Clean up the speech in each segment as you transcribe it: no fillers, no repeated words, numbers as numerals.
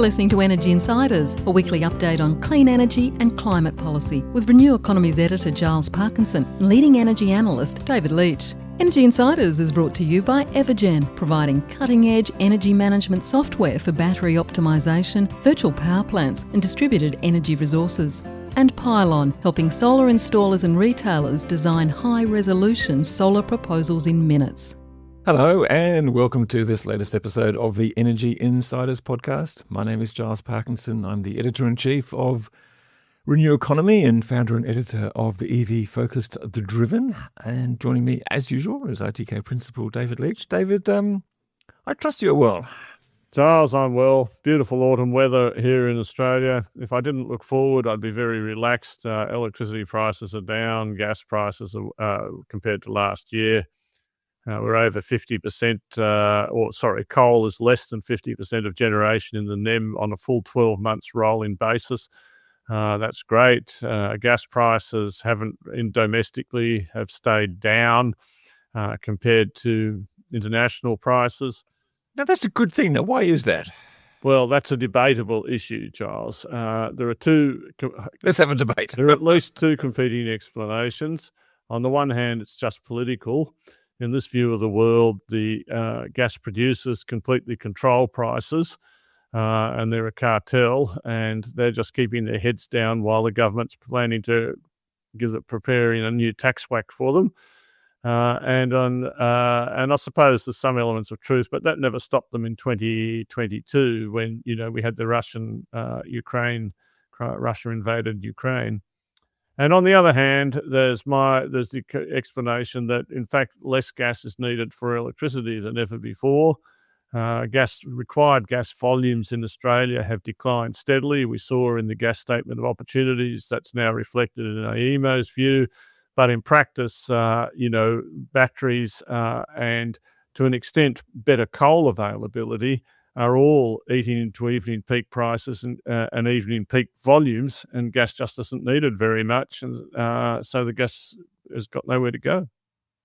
You're listening to Energy Insiders, a weekly update on clean energy and climate policy with Renew Economy's editor Giles Parkinson and leading energy analyst David Leach. Energy Insiders is brought to you by Evergen, providing cutting-edge energy management software for battery optimisation, virtual power plants and distributed energy resources. And Pylon, helping solar installers and retailers design high-resolution solar proposals in minutes. Hello and welcome to this latest episode of the Energy Insiders podcast. My name is Giles Parkinson. I'm the editor-in-chief of Renew Economy and founder and editor of the EV-focused The Driven. And joining me, as usual, is ITK principal David Leach. David, I trust you're well. Giles, I'm well. Beautiful autumn weather here in Australia. If I didn't look forward, I'd be very relaxed. Electricity prices are down. Gas prices are compared to last year. We're over 50%, coal is less than 50% of generation in the NEM on a full 12 months rolling basis. That's great. Gas prices domestically have stayed down compared to international prices. Now, that's a good thing. Now, why is that? Well, that's a debatable issue, Giles. There are two... Let's have a debate. There are at least two competing explanations. On the one hand, it's just political. In this view of the world, the gas producers completely control prices and they're a cartel and they're just keeping their heads down while the government's planning to preparing a new tax whack for them. And I suppose there's some elements of truth, but that never stopped them in 2022 when, we had the Russia invaded Ukraine. And on the other hand, there's the explanation that, in fact, less gas is needed for electricity than ever before. Required gas volumes in Australia have declined steadily. We saw in the gas statement of opportunities that's now reflected in AEMO's view. But in practice, batteries and to an extent better coal availability are all eating into evening peak prices and evening peak volumes, and gas just isn't needed very much, and so the gas has got nowhere to go.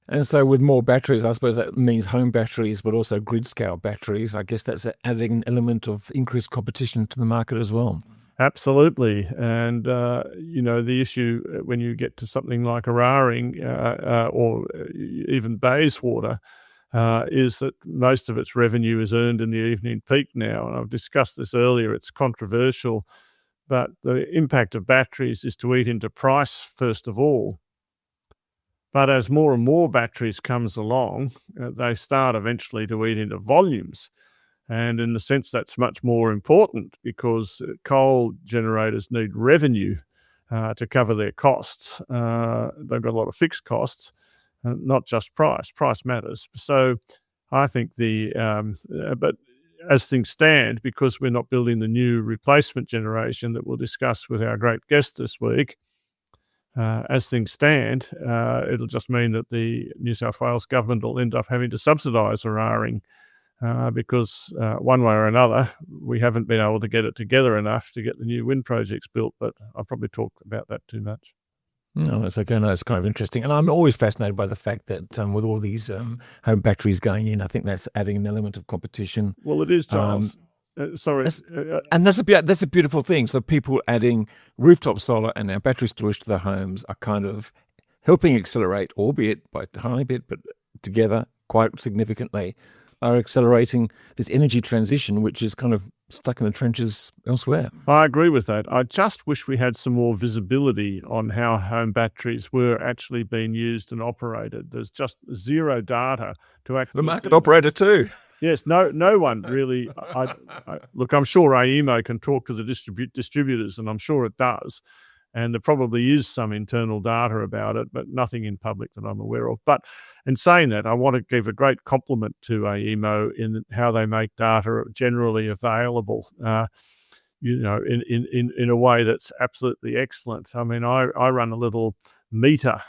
And so with more batteries, I suppose that means home batteries, but also grid-scale batteries. I guess that's adding an element of increased competition to the market as well. Absolutely. And, the issue when you get to something like Eraring or even Bayswater, is that most of its revenue is earned in the evening peak now. And I've discussed this earlier. It's controversial, but the impact of batteries is to eat into price first of all. But as more and more batteries comes along, they start eventually to eat into volumes. And in a sense, that's much more important because coal generators need revenue to cover their costs. They've got a lot of fixed costs. Not just price. Price matters. So I think but as things stand, because we're not building the new replacement generation that we'll discuss with our great guest this week, as things stand, it'll just mean that the New South Wales government will end up having to subsidise Eraring because one way or another, we haven't been able to get it together enough to get the new wind projects built, but I'll probably talk about that too much. No, that's okay. No, it's kind of interesting. And I'm always fascinated by the fact that with all these home batteries going in, I think that's adding an element of competition. Well, it is, Giles. And that's a beautiful thing. So people adding rooftop solar and now battery storage to their homes are kind of helping accelerate, albeit by a tiny bit, but together quite significantly, are accelerating this energy transition, which is kind of stuck in the trenches elsewhere. I agree with that. I just wish we had some more visibility on how home batteries were actually being used and operated. There's just zero data to actually... The market operator too. Yes, no one really... Look, I'm sure AEMO can talk to the distributors, and I'm sure it does. And there probably is some internal data about it, but nothing in public that I'm aware of. But in saying that, I want to give a great compliment to AEMO in how they make data generally available, in a way that's absolutely excellent. I mean, I run a little meter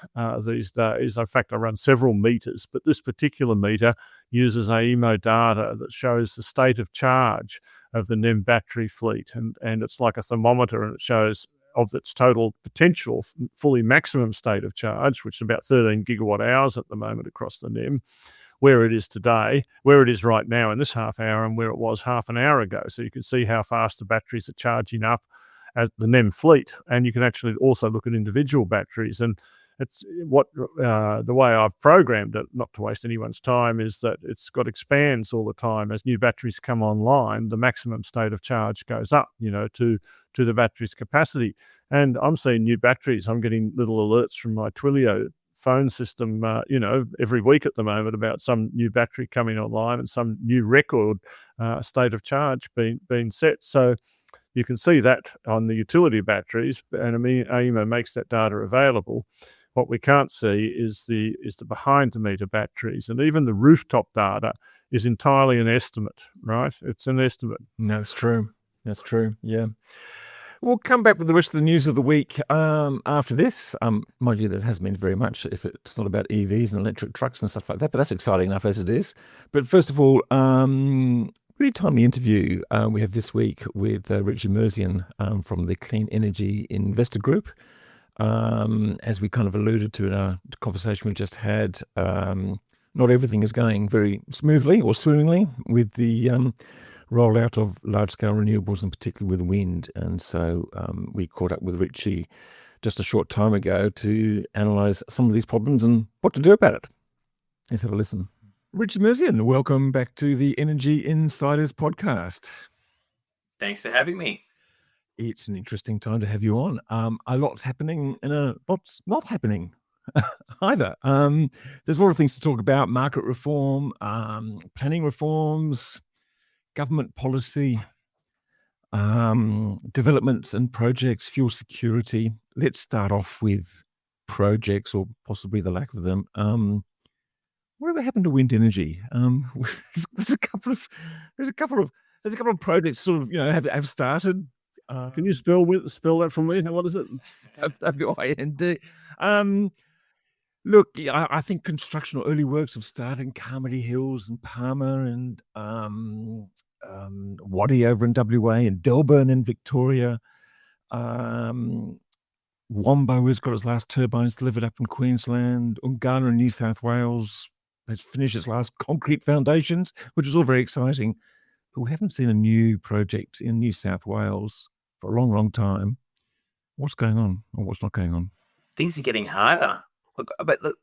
these days. In fact, I run several meters, but this particular meter uses AEMO data that shows the state of charge of the NEM battery fleet. And it's like a thermometer, and it shows of its total potential fully maximum state of charge, which is about 13 gigawatt hours at the moment across the NEM, where it is today, where it is right now in this half hour, and where it was half an hour ago. So you can see how fast the batteries are charging up as the NEM fleet, and you can actually also look at individual batteries. And it's what the way I've programmed it, not to waste anyone's time, is that it's got expands all the time. As new batteries come online, the maximum state of charge goes up, to the battery's capacity. And I'm seeing new batteries. I'm getting little alerts from my Twilio phone system, every week at the moment about some new battery coming online and some new record state of charge being set. So you can see that on the utility batteries, and AEMO makes that data available. What we can't see is the behind the meter batteries, and even the rooftop data is entirely an estimate, right? It's an estimate. No, that's true. That's true. Yeah. We'll come back with the rest of the news of the week after this. Mind you, that hasn't been very much if it's not about EVs and electric trucks and stuff like that, but that's exciting enough as it is. But first of all, really timely interview we have this week with Richie Merzian from the Clean Energy Investor Group. As we kind of alluded to in our conversation we just had, not everything is going very smoothly or swimmingly with the rollout of large-scale renewables, and particularly with wind. And so we caught up with Richie just a short time ago to analyse some of these problems and what to do about it. Let's have a listen. Richie Merzian, welcome back to the Energy Insiders podcast. Thanks for having me. It's an interesting time to have you on. A lot's happening and a lot's not happening either. There's a lot of things to talk about: market reform, planning reforms, government policy, developments and projects, fuel security. Let's start off with projects, or possibly the lack of them. Whatever happened to wind energy? There's a couple of projects sort of have started. Can you spell that for me? What is it? WIND. Look, I think construction or early works have started in Carmody Hills and Palmer and Waddy over in WA and Delburn in Victoria. Wombo has got its last turbines delivered up in Queensland. Ungana in New South Wales has finished its last concrete foundations, which is all very exciting. But we haven't seen a new project in New South Wales for a long, long time. What's going on or what's not going on? Things are getting harder. Look, to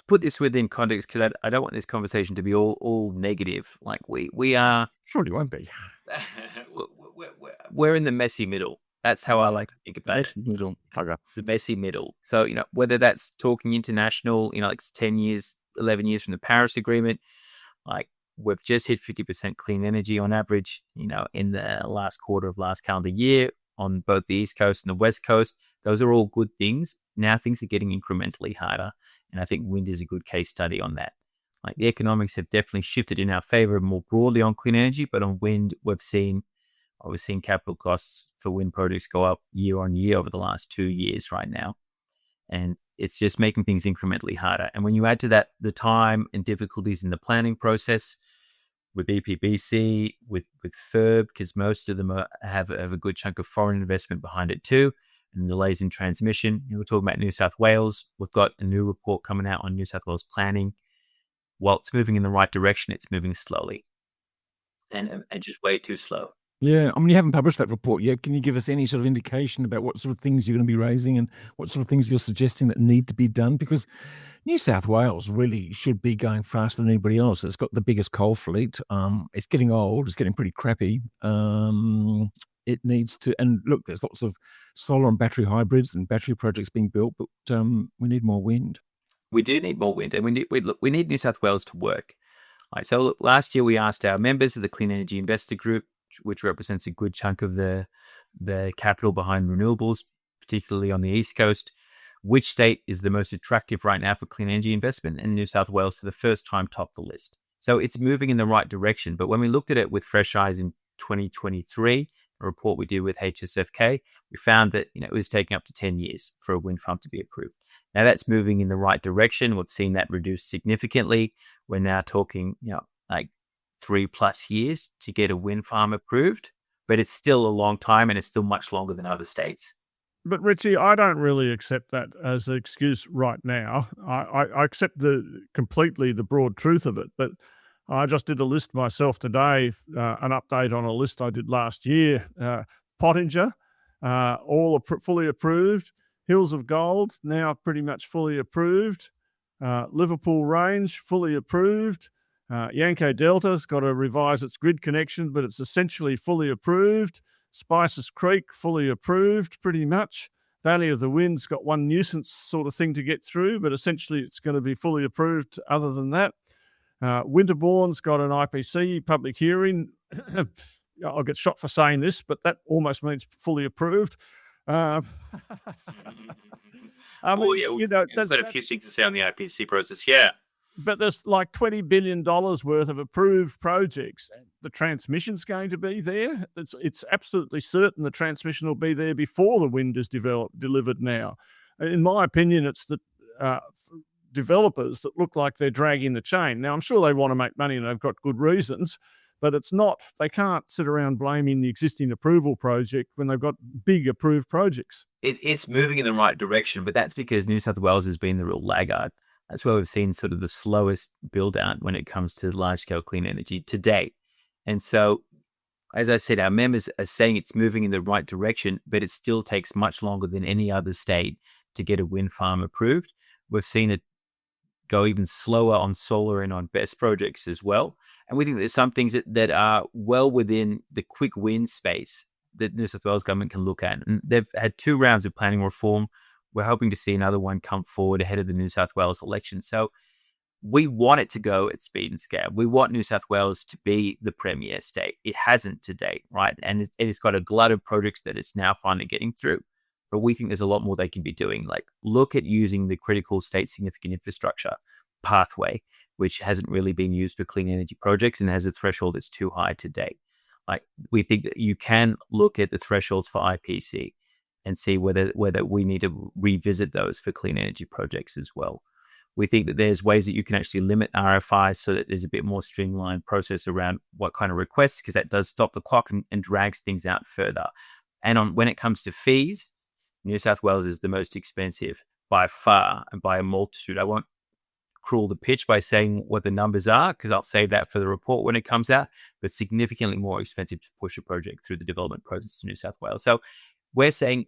put this within context, because I don't want this conversation to be all negative. Like we are. Surely won't be. We're in the messy middle. That's how I like to think about it. Middle. Okay. The messy middle. So, whether that's talking international, like 10 years, 11 years from the Paris Agreement, like we've just hit 50% clean energy on average, in the last quarter of last calendar year on both the East Coast and the West Coast. Those are all good things. Now things are getting incrementally harder. And I think wind is a good case study on that. Like the economics have definitely shifted in our favor more broadly on clean energy, but on wind, we've seen capital costs for wind projects go up year on year over the last 2 years right now. And it's just making things incrementally harder. And when you add to that the time and difficulties in the planning process with EPBC, with FIRB, because most of them have a good chunk of foreign investment behind it too, and delays in transmission. We're talking about New South Wales. We've got a new report coming out on New South Wales planning. While it's moving in the right direction, it's moving slowly and just way too slow. Yeah, you haven't published that report yet. Can you give us any sort of indication about what sort of things you're going to be raising and what sort of things you're suggesting that need to be done? Because New South Wales really should be going faster than anybody else. It's got the biggest coal fleet. It's getting old. It's getting pretty crappy. It needs to, and look, there's lots of solar and battery hybrids and battery projects being built, but we need more wind. We do need more wind, and we need New South Wales to work. Right, so look, last year we asked our members of the Clean Energy Investor Group, which represents a good chunk of the capital behind renewables, particularly on the East Coast, which state is the most attractive right now for clean energy investment, and New South Wales for the first time topped the list. So it's moving in the right direction. But when we looked at it with fresh eyes in 2023, a report we did with HSFK, we found that it was taking up to 10 years for a wind farm to be approved. Now that's moving in the right direction. We've seen that reduced significantly. We're now talking, like 3+ years to get a wind farm approved, but it's still a long time and it's still much longer than other states. But Richie, I don't really accept that as an excuse right now. I accept completely the broad truth of it, but I just did a list myself today, an update on a list I did last year. Pottinger, all fully approved. Hills of Gold, now pretty much fully approved. Liverpool Range, fully approved. Yanko Delta's got to revise its grid connection, but it's essentially fully approved. Spices Creek, fully approved, pretty much. Valley of the Wind's got one nuisance sort of thing to get through, but essentially it's going to be fully approved other than that. Winterbourne's got an IPC public hearing. I'll get shot for saying this, but that almost means fully approved. I mean, there's a few things to say on the IPC process, yeah. But there's like $20 billion worth of approved projects. The transmission's going to be there. It's absolutely certain the transmission will be there before the wind is delivered now. In my opinion, it's the developers that look like they're dragging the chain. Now, I'm sure they want to make money and they've got good reasons, but it's not. They can't sit around blaming the existing approval project when they've got big approved projects. It's moving in the right direction, but that's because New South Wales has been the real laggard. That's where we've seen sort of the slowest build out when it comes to large scale clean energy to date. And so, as I said, our members are saying it's moving in the right direction, but it still takes much longer than any other state to get a wind farm approved. We've seen it go even slower on solar and on BESS projects as well. And we think there's some things that are well within the quick win space that New South Wales government can look at. And they've had 2 rounds of planning reform. We're hoping to see another one come forward ahead of the New South Wales election. So we want it to go at speed and scale. We want New South Wales to be the premier state. It hasn't to date, right? And it's got a glut of projects that it's now finally getting through. But we think there's a lot more they can be doing. Like, look at using the critical state significant infrastructure pathway, which hasn't really been used for clean energy projects and has a threshold that's too high to date. Like, we think that you can look at the thresholds for IPC and see whether we need to revisit those for clean energy projects as well. We think that there's ways that you can actually limit RFIs so that there's a bit more streamlined process around what kind of requests, because that does stop the clock and drags things out further. And when it comes to fees, New South Wales is the most expensive by far and by a multitude. I won't cruel the pitch by saying what the numbers are, because I'll save that for the report when it comes out, but significantly more expensive to push a project through the development process in New South Wales. So we're saying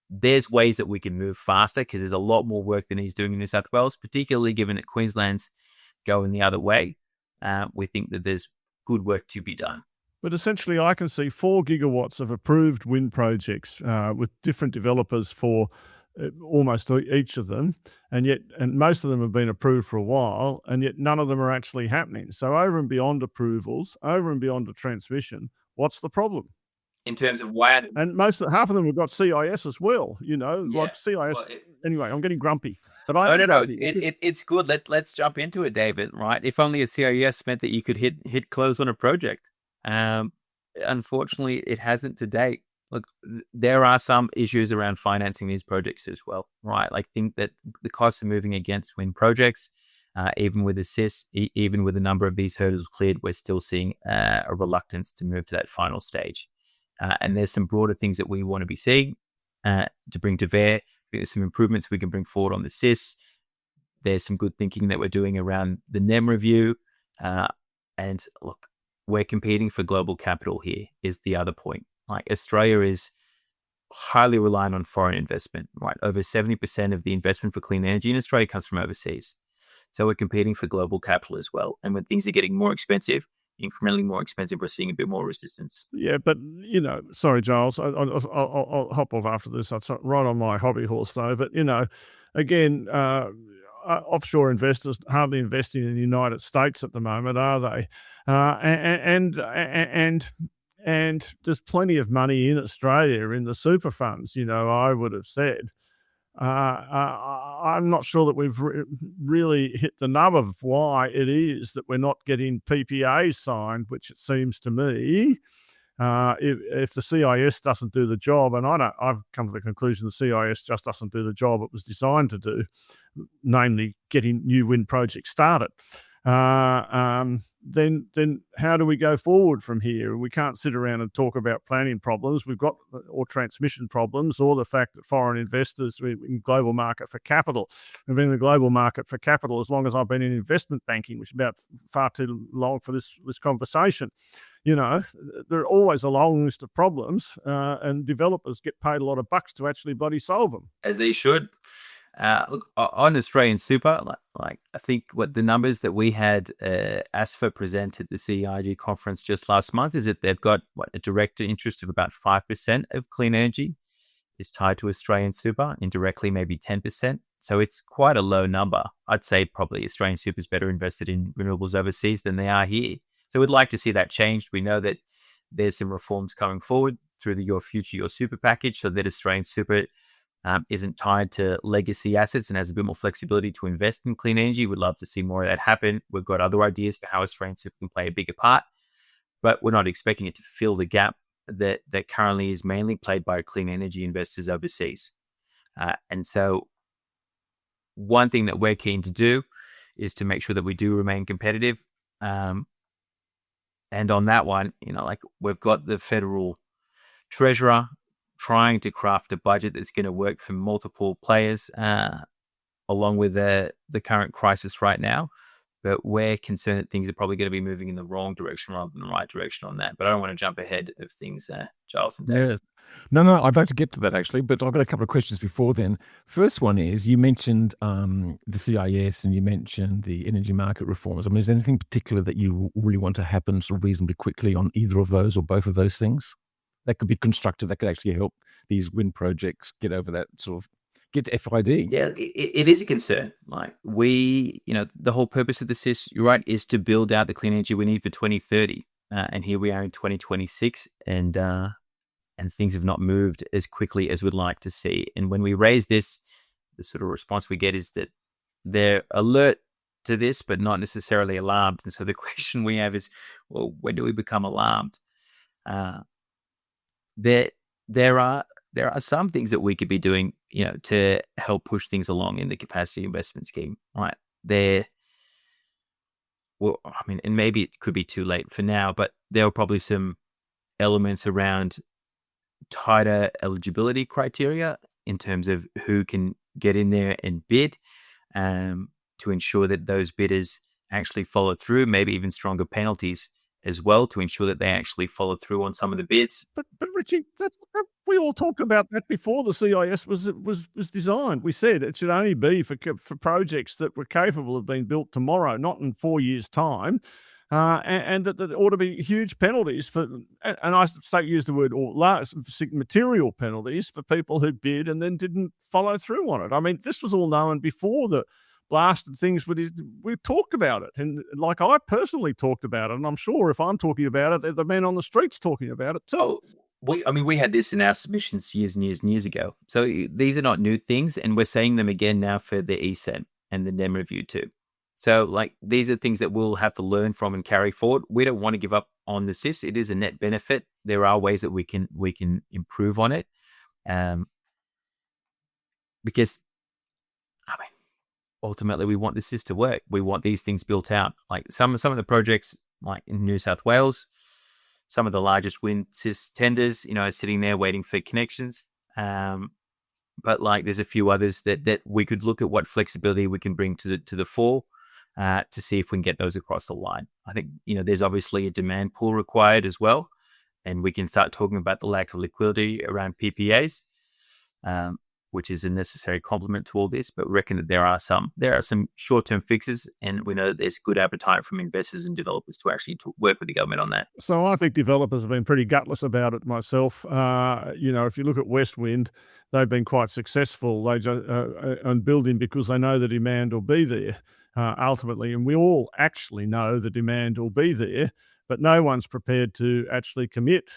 there's ways that we can move faster, because there's a lot more work than he's doing in New South Wales, particularly given that Queensland's going the other way. We think that there's good work to be done. But essentially, I can see 4 gigawatts of approved wind projects with different developers for almost each of them, and most of them have been approved for a while, and yet none of them are actually happening. So over and beyond approvals, over and beyond the transmission, what's the problem? In terms of why, and half of them have got CIS as well. Like CIS. Well, anyway, I'm getting grumpy. But no. It's good. Let's jump into it, David. Right? If only a CIS meant that you could hit close on a project. Unfortunately, it hasn't to date. Look, there are some issues around financing these projects as well, right? Like, think that the costs are moving against wind projects. Even with assist, even with a number of these hurdles cleared, we're still seeing a reluctance to move to that final stage. And there's some broader things that we want to be seeing to bring to bear. There's some improvements we can bring forward on the SIS. There's some good thinking that we're doing around the NEM review. And look, we're competing for global capital here is the other point. Like, Australia is highly reliant on foreign investment, right? Over 70% of the investment for clean energy in Australia comes from overseas. So we're competing for global capital as well. And when things are getting more expensive, incrementally more expensive, we're seeing a bit more resistance. Yeah, but, sorry, Giles, I'll hop off after this. That's right on my hobby horse, though. But, again, offshore investors hardly investing in the United States at the moment, are they? And there's plenty of money in Australia in the super funds, I would have said. I'm not sure that we've really hit the nub of why it is that we're not getting PPAs signed, which it seems to me, if the CIS doesn't do the job, and I've come to the conclusion the CIS just doesn't do the job it was designed to do, namely getting new wind projects started. then how do we go forward from here? We can't sit around and talk about planning problems. We've got or transmission problems, or the fact that foreign investors in global market for capital. I've been in the global market for capital as long as I've been in investment banking, which is about far too long for this conversation. There are always a long list of problems, and developers get paid a lot of bucks to actually bloody solve them. As they should. Look, on Australian super, like I think what the numbers that we had ASFA present at the CEIG conference just last month is that they've got a direct interest of about 5% of clean energy is tied to Australian super, indirectly maybe 10%. So it's quite a low number. I'd say probably Australian super is better invested in renewables overseas than they are here. So we'd like to see that changed. We know that there's some reforms coming forward through the Your Future, Your Super package, so that Australian super isn't tied to legacy assets and has a bit more flexibility to invest in clean energy. We'd love to see more of that happen. We've got other ideas for how Australian super can play a bigger part, but we're not expecting it to fill the gap that currently is mainly played by clean energy investors overseas. And so one thing that we're keen to do is to make sure that we do remain competitive. And on that one, we've got the federal treasurer trying to craft a budget that's going to work for multiple players, along with the current crisis right now. But we're concerned that things are probably going to be moving in the wrong direction rather than the right direction on that. But I don't want to jump ahead of things, Giles and David. Yes. No, I'd like to get to that actually, but I've got a couple of questions before then. First one is, you mentioned the CIS and you mentioned the energy market reforms. I mean, is there anything particular that you really want to happen sort of reasonably quickly on either of those or both of those things? That could be constructive, that could actually help these wind projects get over that sort of, get to FID. Yeah, it is a concern. Like the whole purpose of this is, you're right, is to build out the clean energy we need for 2030. And here we are in 2026 and things have not moved as quickly as we'd like to see. And when we raise this, the sort of response we get is that they're alert to this, but not necessarily alarmed. And so the question we have is, well, when do we become alarmed? There are some things that we could be doing, to help push things along in the capacity investment scheme, right? And maybe it could be too late for now, but there are probably some elements around tighter eligibility criteria in terms of who can get in there and bid, to ensure that those bidders actually follow through, maybe even stronger penalties as well to ensure that they actually follow through on some of the bids. But Richie, we all talked about that before the CIS was designed. We said it should only be for projects that were capable of being built tomorrow, not in 4 years' time, and that there ought to be huge penalties for. And I use the word or large material penalties for people who bid and then didn't follow through on it. I mean, this was all known before the blasted things. We talked about it, and like I personally talked about it, and I'm sure if I'm talking about it, the men on the streets talking about it too. Oh, we had this in our submissions years and years and years ago. So these are not new things, and we're saying them again now for the ESEN and the NEM review too. So these are things that we'll have to learn from and carry forward. We don't want to give up on the SIS. It is a net benefit. There are ways that we can improve on it, because ultimately we want the SIS to work. We want these things built out. Like some of the projects, like in New South Wales, some of the largest wind SIS tenders, are sitting there waiting for connections. But there's a few others that we could look at what flexibility we can bring to the fore, to see if we can get those across the line. I think, there's obviously a demand pool required as well. And we can start talking about the lack of liquidity around PPAs, which is a necessary complement to all this, but we reckon that there are some short-term fixes, and we know that there's good appetite from investors and developers to actually work with the government on that. So I think developers have been pretty gutless about it myself. If you look at West Wind, they've been quite successful on building because they know the demand will be there ultimately, and we all actually know the demand will be there. But no one's prepared to actually commit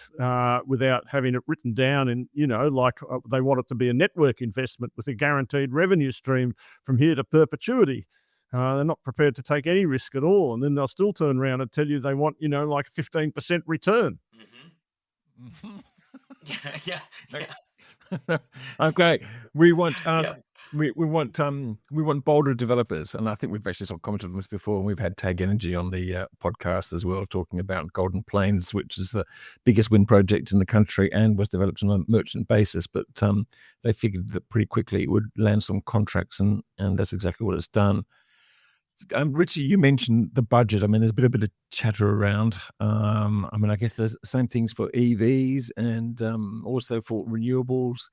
without having it written down. And, they want it to be a network investment with a guaranteed revenue stream from here to perpetuity. They're not prepared to take any risk at all. And then they'll still turn around and tell you they want, 15% return. Mm-hmm. Yeah. Okay. We want... We want bolder developers, and I think we've actually sort of commented on this before. And we've had Tag Energy on the podcast as well, talking about Golden Plains, which is the biggest wind project in the country and was developed on a merchant basis. But they figured that pretty quickly it would land some contracts, and that's exactly what it's done. Richie, you mentioned the budget. I mean, there's been a bit of chatter around. I guess there's the same things for EVs and also for renewables.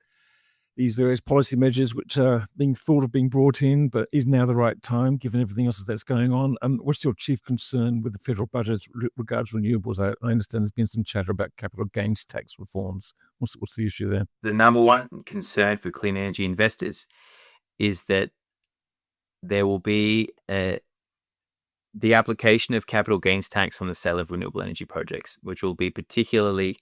These various policy measures which are being thought of being brought in, but is now the right time given everything else that's going on? What's your chief concern with the federal budget regards renewables? I understand there's been some chatter about capital gains tax reforms. What's the issue there? The number one concern for clean energy investors is that there will be the application of capital gains tax on the sale of renewable energy projects, which will be particularly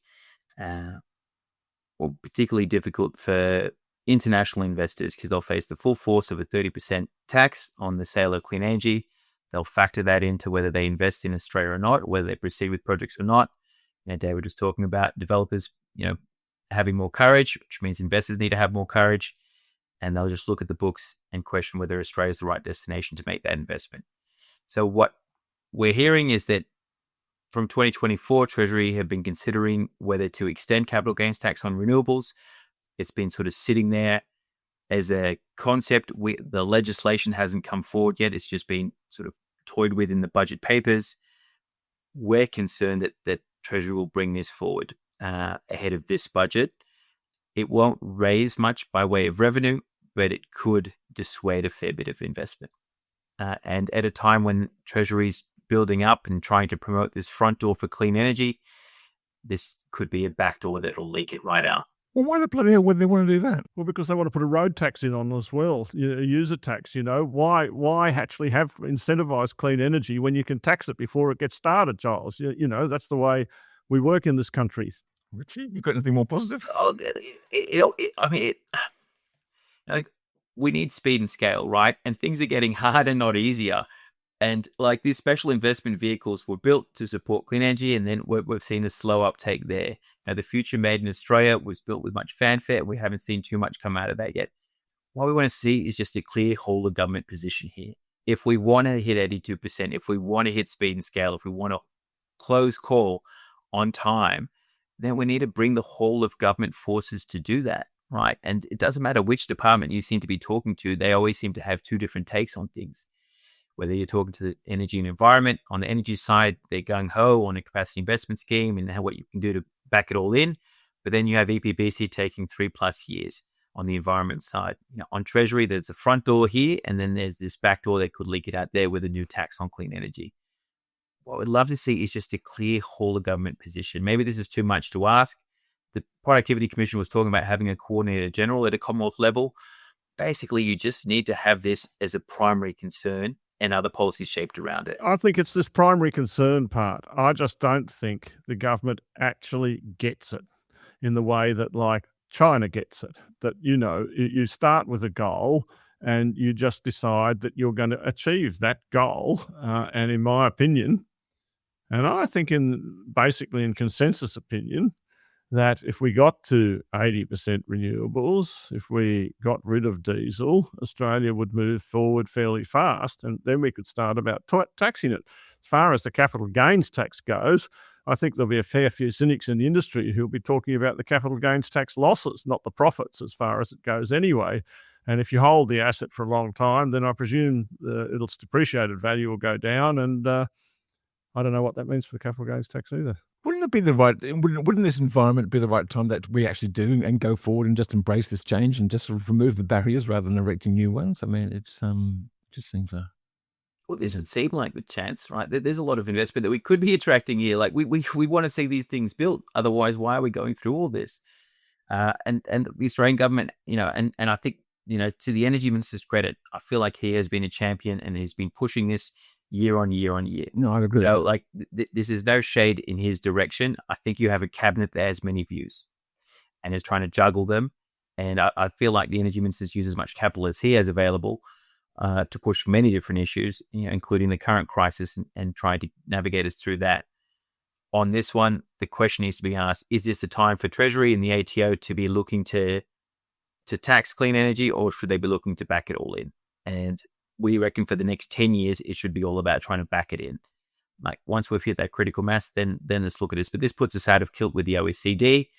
difficult for international investors because they'll face the full force of a 30% tax on the sale of clean energy. They'll factor that into whether they invest in Australia or not, whether they proceed with projects or not. David was talking about developers, having more courage, which means investors need to have more courage, and they'll just look at the books and question whether Australia is the right destination to make that investment. So what we're hearing is that from 2024, Treasury have been considering whether to extend capital gains tax on renewables. It's been sort of sitting there as a concept. The legislation hasn't come forward yet. It's just been sort of toyed with in the budget papers. We're concerned that Treasury will bring this forward ahead of this budget. It won't raise much by way of revenue, but it could dissuade a fair bit of investment. And at a time when Treasury's building up and trying to promote this front door for clean energy, this could be a back door that'll leak it right out. Well, why the bloody hell would they want to do that? Well, because they want to put a road tax in on as well, a user tax. Why actually have incentivized clean energy when you can tax it before it gets started, Giles? That's the way we work in this country. Richie, you got anything more positive? We need speed and scale, right? And things are getting harder, not easier. And like these special investment vehicles were built to support clean energy, and then we've seen a slow uptake there. Now, the Future Made in Australia was built with much fanfare. We haven't seen too much come out of that yet. What we want to see is just a clear whole of government position here. If we want to hit 82%, if we want to hit speed and scale, if we want to close call on time, then we need to bring the whole of government forces to do that, right? And it doesn't matter which department you seem to be talking to, they always seem to have two different takes on things. Whether you're talking to the energy and environment, on the energy side, they're gung-ho on a capacity investment scheme and what you can do to back it all in. But then you have EPBC taking 3+ years on the environment side. On Treasury, there's a front door here, and then there's this back door that could leak it out there with a new tax on clean energy. What we'd love to see is just a clear whole of government position. Maybe this is too much to ask. The Productivity Commission was talking about having a coordinator general at a Commonwealth level. Basically, you just need to have this as a primary concern and other policies shaped around it. I think it's this primary concern part. I just don't think the government actually gets it in the way that like China gets it. That, you start with a goal and you just decide that you're going to achieve that goal. And in my opinion, and I think basically in consensus opinion, that if we got to 80% renewables, if we got rid of diesel, Australia would move forward fairly fast, and then we could start about taxing it. As far as the capital gains tax goes, I think there'll be a fair few cynics in the industry who'll be talking about the capital gains tax losses, not the profits as far as it goes anyway. And if you hold the asset for a long time, then I presume its depreciated value will go down, and I don't know what that means for the capital gains tax either. Wouldn't this environment be the right time that we actually do and go forward and just embrace this change and just sort of remove the barriers rather than erecting new ones? I mean, it's just seems Well, this would seem like the chance, right? There's a lot of investment that we could be attracting here. Like we want to see these things built. Otherwise, why are we going through all this? And the Australian government, and I think, to the Energy Minister's credit, I feel like he has been a champion and he's been pushing this year on year on year. No, I agree. This is no shade in his direction. I think you have a cabinet that has many views and is trying to juggle them. And I feel like the Energy Minister's used as much capital as he has available to push many different issues, including the current crisis and trying to navigate us through that. On this one, the question needs to be asked, is this the time for Treasury and the ATO to be looking to to tax clean energy, or should they be looking to back it all in? And we reckon for the next 10 years, it should be all about trying to back it in. Like once we've hit that critical mass, then let's look at this. But this puts us out of kilt with the OECD.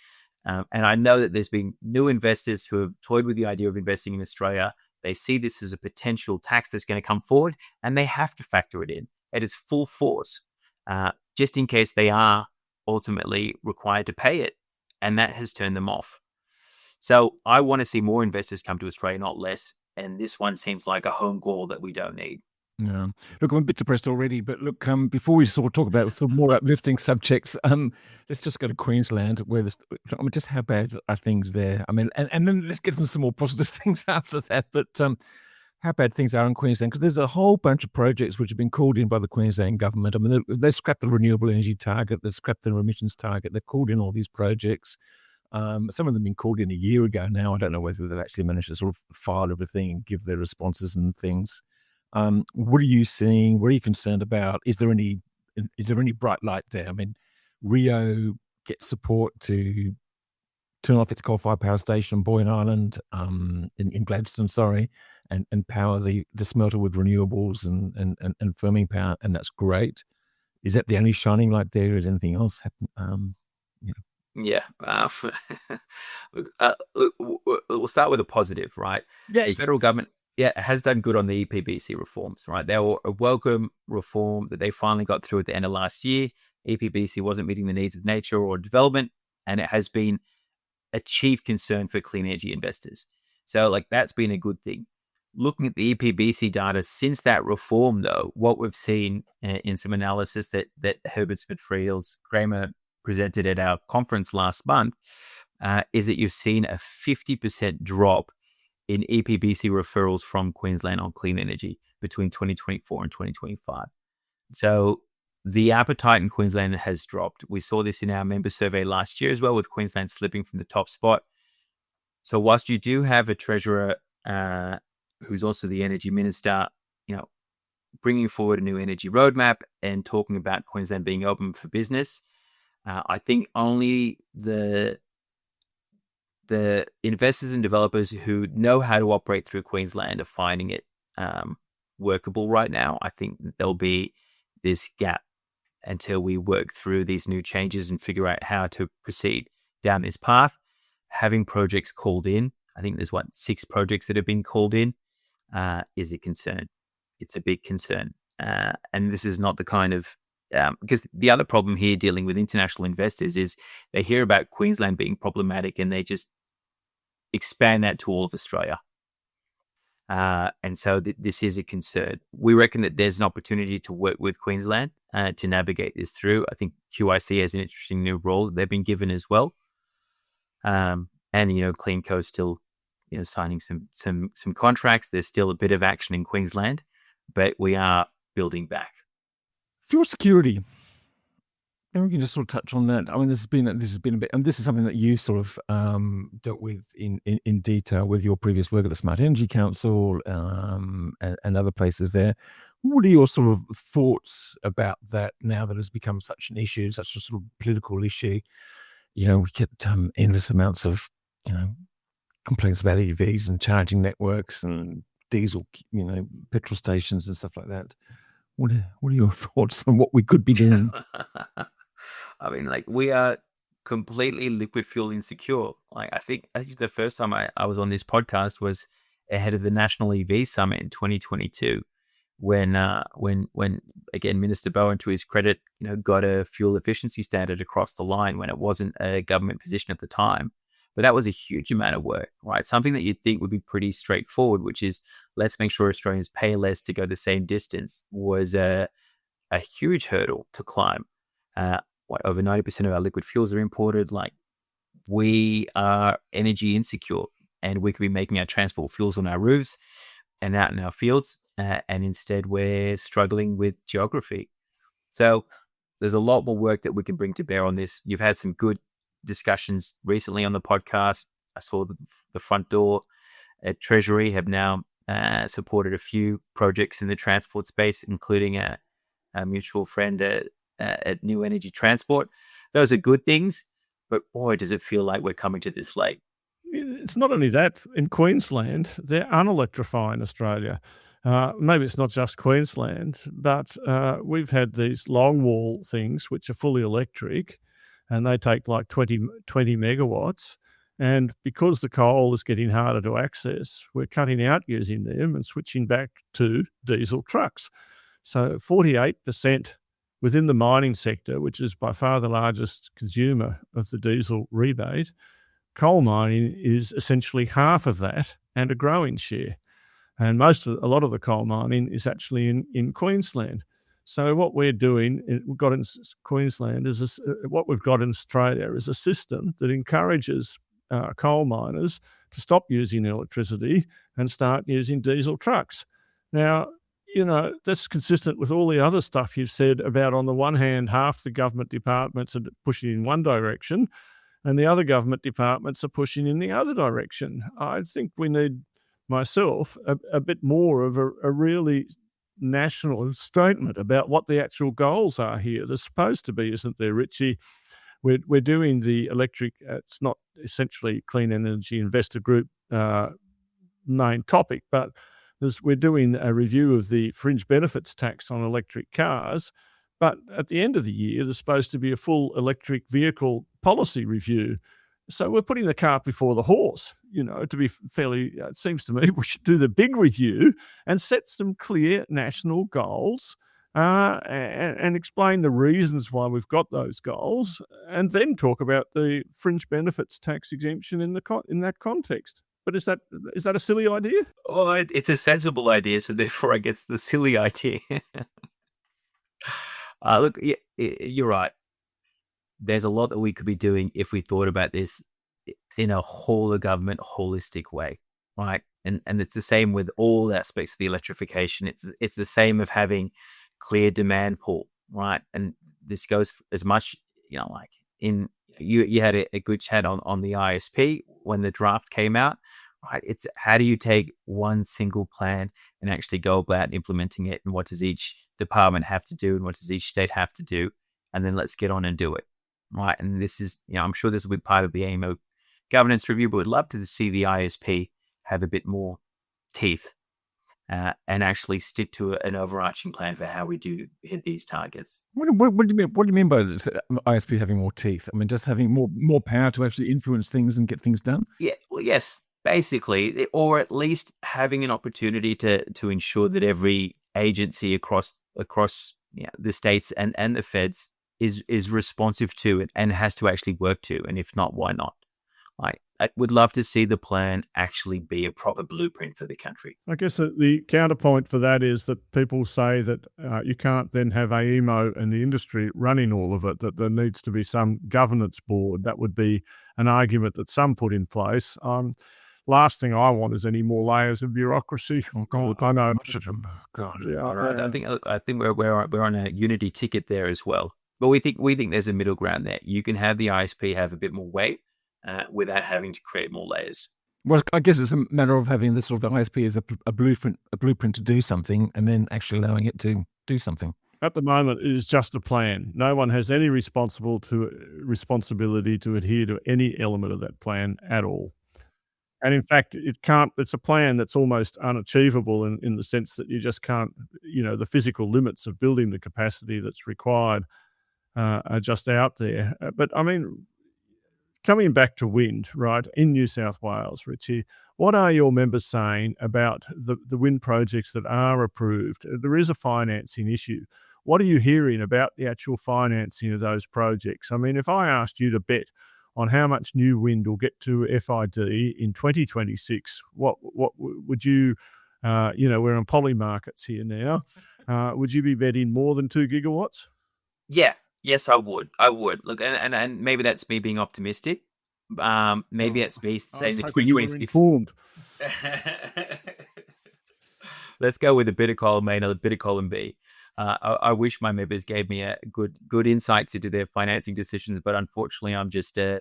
And I know that there's been new investors who have toyed with the idea of investing in Australia. They see this as a potential tax that's going to come forward, and they have to factor it in at its full force, just in case they are ultimately required to pay it. And that has turned them off. So I want to see more investors come to Australia, not less. And this one seems like a home goal that we don't need. Yeah. Look, I'm a bit depressed already, but look, before we sort of talk about sort of more uplifting subjects, let's just go to Queensland, where just how bad are things there? I mean, and then let's get into some more positive things after that. But how bad things are in Queensland, because there's a whole bunch of projects which have been called in by the Queensland government. I mean, they scrapped the renewable energy target, they scrapped the emissions target, they've called in all these projects. Some of them have been called in a year ago now. I don't know whether they've actually managed to sort of file everything and give their responses and things. What are you seeing? What are you concerned about? Is there any bright light there? I mean, Rio gets support to turn off its coal-fired power station, Boyne Island, in Gladstone, and power the smelter with renewables and firming power, and that's great. Is that the only shining light there? Is anything else happening? Yeah. Look, we'll start with a positive, right? Yeah. The federal government, has done good on the EPBC reforms, right? They were a welcome reform that they finally got through at the end of last year. EPBC wasn't meeting the needs of nature or development, and it has been a chief concern for clean energy investors. So, like, that's been a good thing. Looking at the EPBC data since that reform, though, what we've seen in some analysis that Herbert Smith-Friel's Kramer presented at our conference last month is that you've seen a 50% drop in EPBC referrals from Queensland on clean energy between 2024 and 2025. So the appetite in Queensland has dropped. We saw this in our member survey last year as well, with Queensland slipping from the top spot. So whilst you do have a treasurer who's also the energy minister, bringing forward a new energy roadmap and talking about Queensland being open for business, I think only the investors and developers who know how to operate through Queensland are finding it workable right now. I think there'll be this gap until we work through these new changes and figure out how to proceed down this path. Having projects called in, I think there's 6 projects that have been called in, is a concern. It's a big concern. And this is not the kind of because the other problem here dealing with international investors is they hear about Queensland being problematic and they just expand that to all of Australia. And so this is a concern. We reckon that there's an opportunity to work with Queensland to navigate this through. I think QIC has an interesting new role that they've been given as well. And, CleanCo still signing some contracts. There's still a bit of action in Queensland, but we are building back. Fuel security. And we can just sort of touch on that. I mean, this has been a bit, and this is something that you sort of dealt with in detail with your previous work at the Smart Energy Council and other places there. What are your sort of thoughts about that now that it's become such an issue, such a sort of political issue? We get endless amounts of complaints about EVs and charging networks and diesel, petrol stations and stuff like that. What are your thoughts on what we could be doing? I mean, we are completely liquid fuel insecure. I think the first time I was on this podcast was ahead of the National EV Summit in 2022, when again, Minister Bowen, to his credit, got a fuel efficiency standard across the line when it wasn't a government position at the time. But that was a huge amount of work, right? Something that you'd think would be pretty straightforward, which is let's make sure Australians pay less to go the same distance, was a huge hurdle to climb. Over 90% of our liquid fuels are imported. We are energy insecure, and we could be making our transport fuels on our roofs and out in our fields, and instead we're struggling with geography. So there's a lot more work that we can bring to bear on this. You've had some good discussions recently on the podcast. I saw the front door at Treasury have now supported a few projects in the transport space, including a mutual friend at New Energy Transport. Those are good things, but boy, does it feel like we're coming to this late. it's not only that. In Queensland, they're unelectrifying Australia. Maybe it's not just Queensland, but we've had these long wall things which are fully electric, and they take like 20 megawatts. And because the coal is getting harder to access, we're cutting out using them and switching back to diesel trucks. So 48% within the mining sector, which is by far the largest consumer of the diesel rebate, coal mining is essentially half of that and a growing share. And a lot of the coal mining is actually in Queensland. So what we're doing, we've got in Queensland, what we've got in Australia is a system that encourages coal miners to stop using electricity and start using diesel trucks. Now, that's consistent with all the other stuff you've said about, on the one hand, half the government departments are pushing in one direction and the other government departments are pushing in the other direction. I think we need, myself, a bit more of a really national statement about what the actual goals are here. There's supposed to be, isn't there, Richie? We're doing the electric, it's not essentially Clean Energy Investor Group main topic, but we're doing a review of the fringe benefits tax on electric cars. But at the end of the year, there's supposed to be a full electric vehicle policy review. So we're putting the cart before the horse, to be fairly, it seems to me, we should do the big review and set some clear national goals and explain the reasons why we've got those goals, and then talk about the fringe benefits tax exemption in that context. But is that a silly idea? Oh, it's a sensible idea, so therefore I guess the silly idea. Look, you're right. There's a lot that we could be doing if we thought about this in a whole of government, holistic way, right? And it's the same with all aspects of the electrification. It's the same of having clear demand pool, right? And this goes as much, like you had a good chat on the ISP when the draft came out, right? It's how do you take one single plan and actually go about implementing it, and what does each department have to do, and what does each state have to do, and then let's get on and do it, right? And this is, I'm sure this will be part of the AEMO governance review, but we'd love to see the ISP have a bit more teeth and actually stick to an overarching plan for how we do hit these targets. What do you mean? What do you mean by this, ISP having more teeth? I mean, just having more power to actually influence things and get things done? Yeah, well, yes, basically, or at least having an opportunity to ensure that every agency across the states and the feds is responsive to it and has to actually work to, and if not, why not? I would love to see the plan actually be a proper blueprint for the country. I guess the counterpoint for that is that people say that you can't then have AEMO and the industry running all of it, that there needs to be some governance board. That would be an argument that some put in place. Last thing I want is any more layers of bureaucracy. Oh, God, I know. God. Yeah, all right. I think we're on a unity ticket there as well. But we think there's a middle ground there. You can have the ISP have a bit more weight without having to create more layers. Well, I guess it's a matter of having this sort of ISP as a blueprint to do something, and then actually allowing it to do something. At the moment, it is just a plan. No one has any responsibility to adhere to any element of that plan at all. And in fact, it's a plan that's almost unachievable in the sense that you just can't, the physical limits of building the capacity that's required are just out there. But I mean, coming back to wind, right, in New South Wales, Richie, what are your members saying about the wind projects that are approved? There is a financing issue. What are you hearing about the actual financing of those projects? I mean, if I asked you to bet on how much new wind will get to FID in 2026, what would you, we're on poly markets here now, would you be betting more than 2 gigawatts? Yeah. Yes, I would. Look, and maybe that's me being optimistic. Maybe that's me saying the 2026. Informed. Let's go with a bit of column A and a bit of column B. I wish my members gave me a good insights into their financing decisions, but unfortunately, I'm just an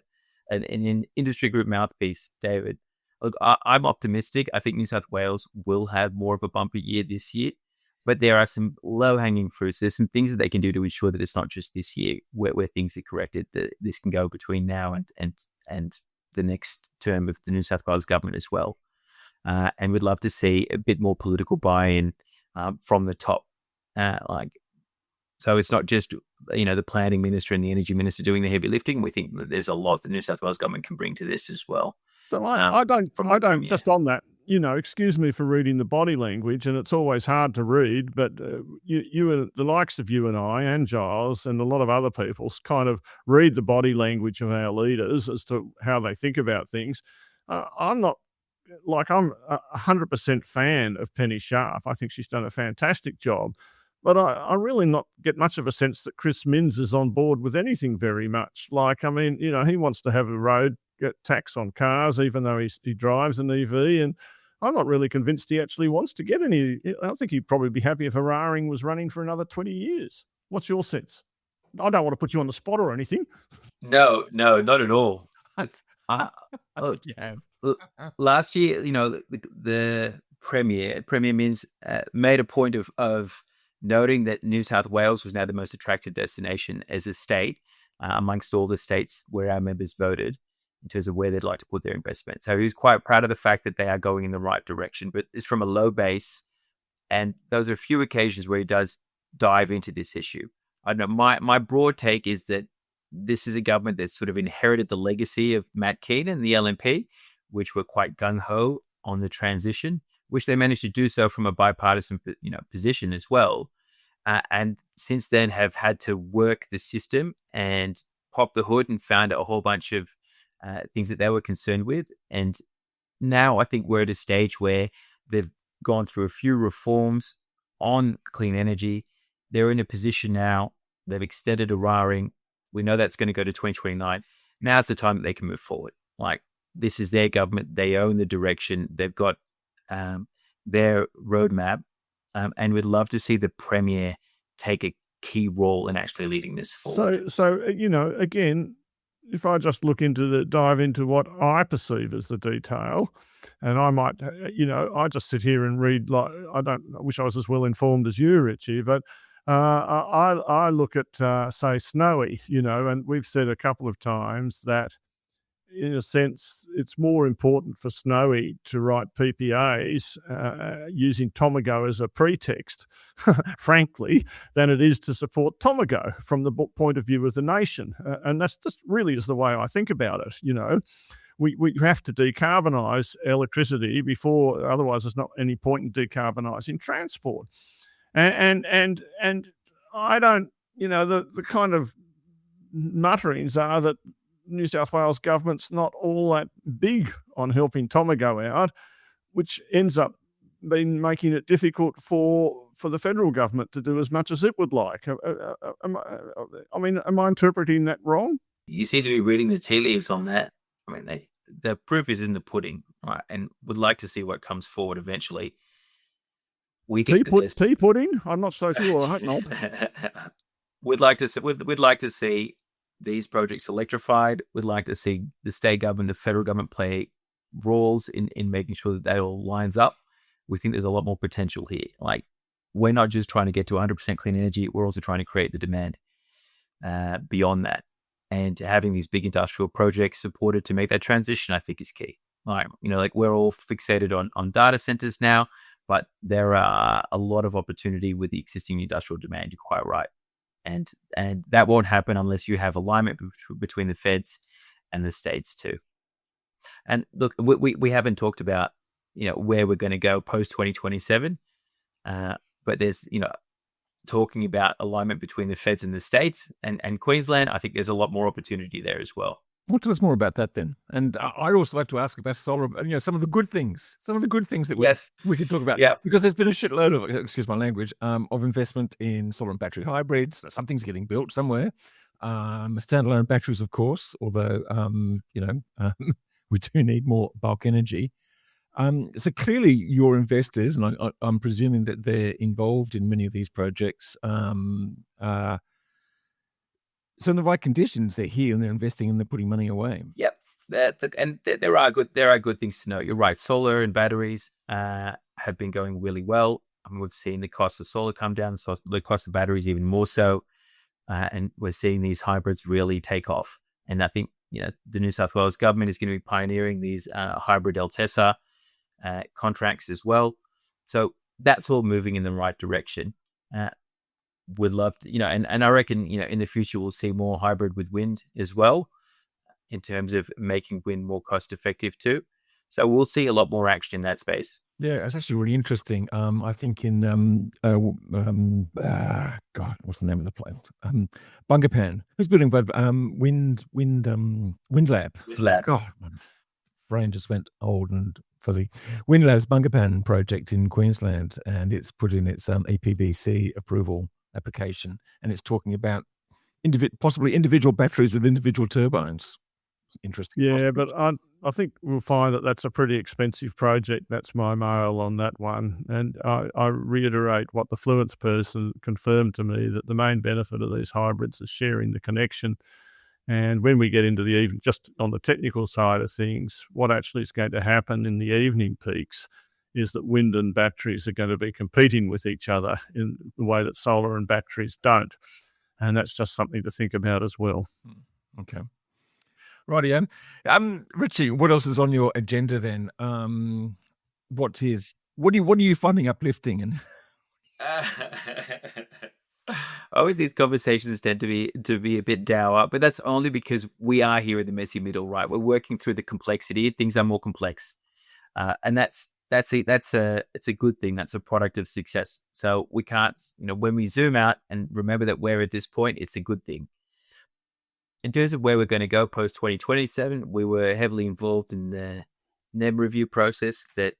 industry group mouthpiece, David. Look, I'm optimistic. I think New South Wales will have more of a bumper year this year. But there are some low-hanging fruits. There's some things that they can do to ensure that it's not just this year where things are corrected, that this can go between now and the next term of the New South Wales government as well. And we'd love to see a bit more political buy-in from the top. So it's not just, the planning minister and the energy minister doing the heavy lifting. We think that there's a lot the New South Wales government can bring to this as well. So I don't just on that, excuse me for reading the body language, and it's always hard to read, but you and the likes of you and I and Giles and a lot of other people kind of read the body language of our leaders as to how they think about things. I'm not, I'm 100% fan of Penny Sharp. I think she's done a fantastic job. But I really not get much of a sense that Chris Minns is on board with anything very much. He wants to have a road get tax on cars, even though he drives an EV. And I'm not really convinced he actually wants to get any. I think he'd probably be happy if Eraring was running for another 20 years. What's your sense? I don't want to put you on the spot or anything. No, not at all. Yeah. Last year, the Premier Minns made a point of noting that New South Wales was now the most attractive destination as a state amongst all the states where our members voted in terms of where they'd like to put their investment. So he was quite proud of the fact that they are going in the right direction, but it's from a low base. And those are a few occasions where he does dive into this issue. I don't know, my broad take is that this is a government that's sort of inherited the legacy of Matt Keane and the LNP, which were quite gung-ho on the transition, which they managed to do so from a bipartisan position as well. And since then have had to work the system and pop the hood and found a whole bunch of things that they were concerned with. And now I think we're at a stage where they've gone through a few reforms on clean energy. They're in a position now, they've extended Eraring. We know that's going to go to 2029. Now's the time that they can move forward. This is their government. They own the direction. They've got their roadmap. And we'd love to see the Premier take a key role in actually leading this forward. So again, if I just dive into what I perceive as the detail, and I might, I just sit here and read, I wish I was as well informed as you, Richie, but I look at, say, Snowy, and we've said a couple of times that, in a sense, it's more important for Snowy to write PPAs using Tomago as a pretext, frankly, than it is to support Tomago from the point of view of the nation. And that's just really is the way I think about it. We have to decarbonise electricity before, otherwise there's not any point in decarbonising transport. And I don't, the kind of mutterings are that New South Wales government's not all that big on helping Tomago out, which ends up making it difficult for the federal government to do as much as it would like. Am I interpreting that wrong? You seem to be reading the tea leaves on that. The proof is in the pudding, right? And would like to see what comes forward eventually. Tea pudding? I'm not so sure. I hope not. We'd like to see these projects electrified. We'd like to see the state government, the federal government play roles in making sure that all lines up. We think there's a lot more potential here. We're not just trying to get to 100% clean energy. We're also trying to create the demand beyond that. And having these big industrial projects supported to make that transition, I think, is key. We're all fixated on data centers now, but there are a lot of opportunity with the existing industrial demand. You're quite right. And that won't happen unless you have alignment between the feds and the states too. And look, we haven't talked about where we're going to go post 2027, but there's talking about alignment between the feds and the states and Queensland. I think there's a lot more opportunity there as well. Well, tell us more about that then. And I'd also like to ask about solar, some of the good things that we could talk about. Yeah. Because there's been a shitload of, excuse my language, of investment in solar and battery hybrids. Something's getting built somewhere. Standalone batteries, of course, although, we do need more bulk energy. So clearly your investors, and I'm presuming that they're involved in many of these projects, so in the right conditions, they're here and they're investing and they're putting money away. Yep, there are good things to know. You're right. Solar and batteries have been going really well. We've seen the cost of solar come down, so the cost of batteries even more so, and we're seeing these hybrids really take off. And I think the New South Wales government is going to be pioneering these hybrid LTESA contracts as well. So that's all moving in the right direction. Would love to, and I reckon, in the future we'll see more hybrid with wind as well, in terms of making wind more cost effective too. So we'll see a lot more action in that space. Yeah, it's actually really interesting. I think in God, what's the name of the place? Bungapan. Who's building wind lab? God, my brain just went old and fuzzy. WindLab's Bungapan project in Queensland, and it's put in its EPBC approval application, and it's talking about possibly individual batteries with individual turbines. Interesting. Yeah, but I think we'll find that that's a pretty expensive project. That's my mail on that one. And I reiterate what the Fluence person confirmed to me, that the main benefit of these hybrids is sharing the connection. And when we get into the evening, just on the technical side of things, what actually is going to happen in the evening peaks is that wind and batteries are going to be competing with each other in the way that solar and batteries don't. And that's just something to think about as well. Okay. Rightio. Richie, what else is on your agenda then? What are you finding uplifting? And always these conversations tend to be a bit dour, but that's only because we are here in the messy middle, right? We're working through the complexity. Things are more complex, and it's a good thing. That's a product of success. So we can't, when we zoom out and remember that we're at this point, it's a good thing. In terms of where we're going to go post 2027, we were heavily involved in the NEM review process that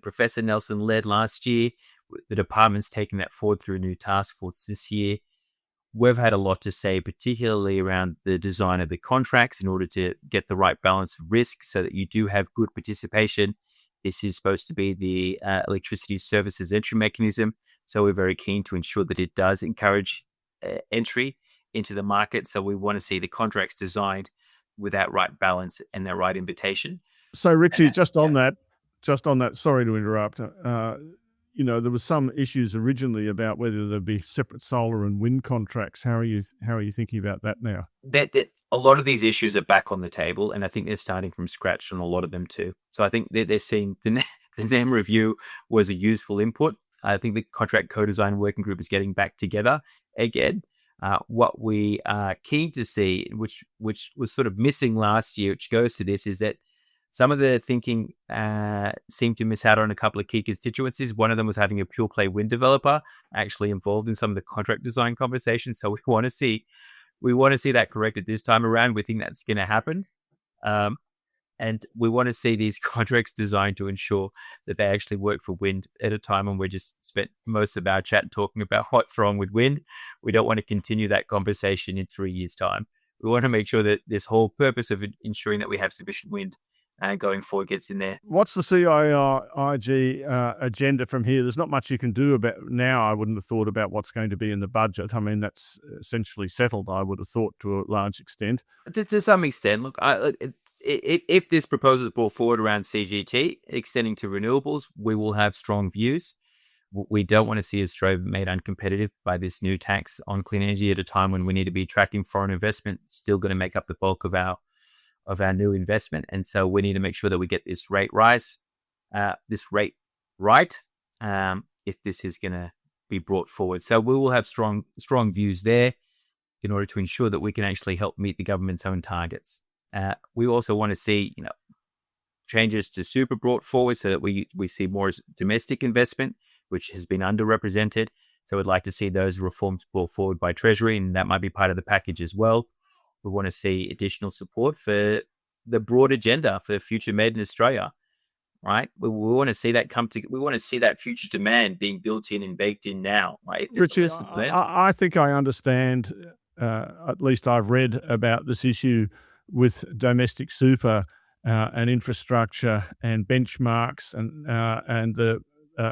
Professor Nelson led last year. The department's taking that forward through a new task force this year. We've had a lot to say, particularly around the design of the contracts in order to get the right balance of risk so that you do have good participation. This is supposed to be the electricity services entry mechanism. So we're very keen to ensure that it does encourage entry into the market. So we want to see the contracts designed with that right balance and that right invitation. So Richie, just on that, sorry to interrupt. There was some issues originally about whether there'd be separate solar and wind contracts. How are you thinking about that now? That a lot of these issues are back on the table, and I think they're starting from scratch on a lot of them too. So I think they're seeing the NEM review was a useful input. I think the contract co-design working group is getting back together again. What we are keen to see, which was sort of missing last year, which goes to this, is that some of the thinking seemed to miss out on a couple of key constituencies. One of them was having a pure play wind developer actually involved in some of the contract design conversations. So we want to see that corrected this time around. We think that's going to happen. And we want to see these contracts designed to ensure that they actually work for wind at a time when we just spent most of our chat talking about what's wrong with wind. We don't want to continue that conversation in 3 years' time. We want to make sure that this whole purpose of ensuring that we have sufficient wind going forward gets in there. What's the CEIG agenda from here? There's not much you can do about now. I wouldn't have thought about what's going to be in the budget. I mean, that's essentially settled, I would have thought, to a large extent. To some extent. Look, if this proposal is brought forward around CGT, extending to renewables, we will have strong views. We don't want to see Australia made uncompetitive by this new tax on clean energy at a time when we need to be attracting foreign investment, still going to make up the bulk of our new investment. And so we need to make sure that we get this rate right, if this is going to be brought forward. So we will have strong views there in order to ensure that we can actually help meet the government's own targets. We also want to see, changes to super brought forward so that we see more domestic investment, which has been underrepresented. So we'd like to see those reforms brought forward by Treasury, and that might be part of the package as well. We want to see additional support for the broad agenda for future made in Australia, right? We want to see that we want to see that future demand being built in and baked in now, right? Richie, I think I understand, at least I've read about this issue with domestic super and infrastructure and benchmarks and the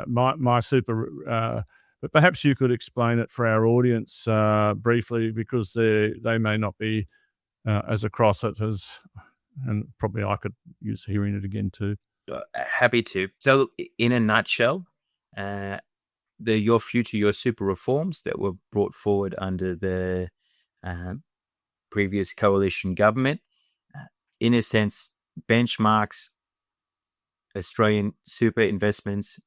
my super. But perhaps you could explain it for our audience briefly, because they may not be as across it as, and probably I could use hearing it again too. Happy to. So in a nutshell, Your Future, Your Super reforms that were brought forward under the previous coalition government in a sense, benchmarks Australian super investments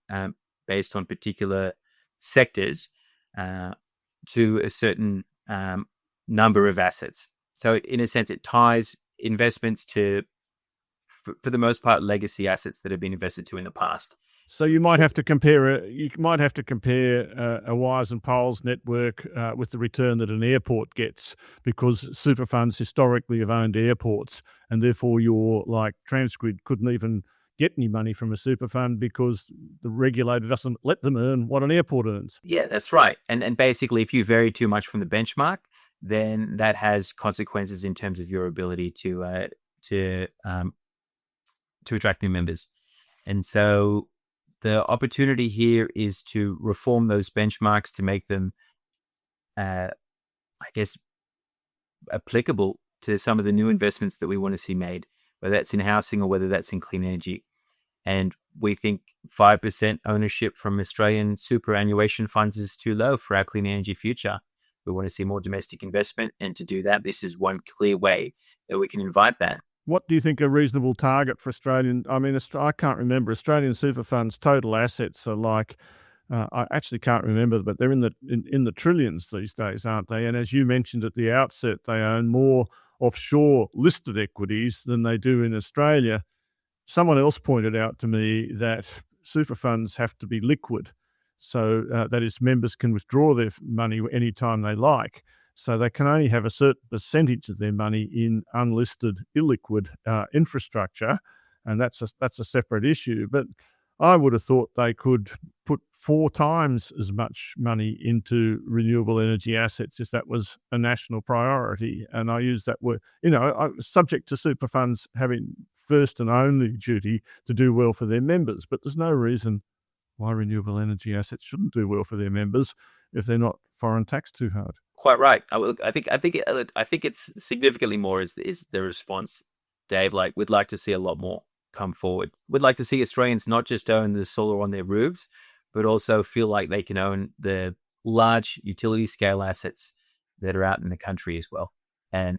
based on particular sectors to a certain number of assets. So in a sense, it ties investments to, for the most part, legacy assets that have been invested to in the past. So you might have to compare a wires and poles network with the return that an airport gets, because super funds historically have owned airports, and therefore your TransGrid couldn't even get any money from a super fund because the regulator doesn't let them earn what an airport earns. Yeah, that's right. And basically, if you vary too much from the benchmark, then that has consequences in terms of your ability to attract new members. And so the opportunity here is to reform those benchmarks to make them, applicable to some of the new investments that we want to see made, whether that's in housing or whether that's in clean energy. And we think 5% ownership from Australian superannuation funds is too low for our clean energy future. We want to see more domestic investment, and to do that, this is one clear way that we can invite that. What do you think a reasonable target for Australian? I mean, I can't remember. Australian super funds' total assets are I actually can't remember, but they're in the trillions these days, aren't they? And as you mentioned at the outset, they own more offshore listed equities than they do in Australia. Someone else pointed out to me that super funds have to be liquid. So that is, members can withdraw their money anytime they like. So they can only have a certain percentage of their money in unlisted, illiquid infrastructure, and that's a separate issue. But I would have thought they could put 4 times as much money into renewable energy assets if that was a national priority. And I use that word, subject to super funds having first and only duty to do well for their members. But there's no reason why renewable energy assets shouldn't do well for their members if they're not foreign taxed too hard. Quite right. I think it's significantly more is the response, Dave. We'd like to see a lot more come forward. We'd like to see Australians not just own the solar on their roofs, but also feel like they can own the large utility scale assets that are out in the country as well. And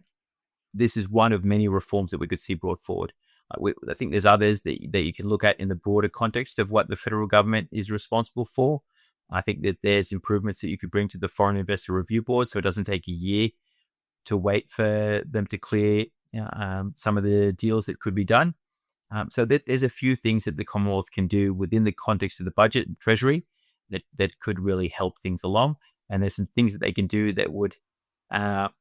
this is one of many reforms that we could see brought forward. I think there's others that you can look at in the broader context of what the federal government is responsible for. I think that there's improvements that you could bring to the Foreign Investor Review Board, so it doesn't take a year to wait for them to clear some of the deals that could be done. So there's a few things that the Commonwealth can do within the context of the budget and Treasury that could really help things along. And there's some things that they can do that would that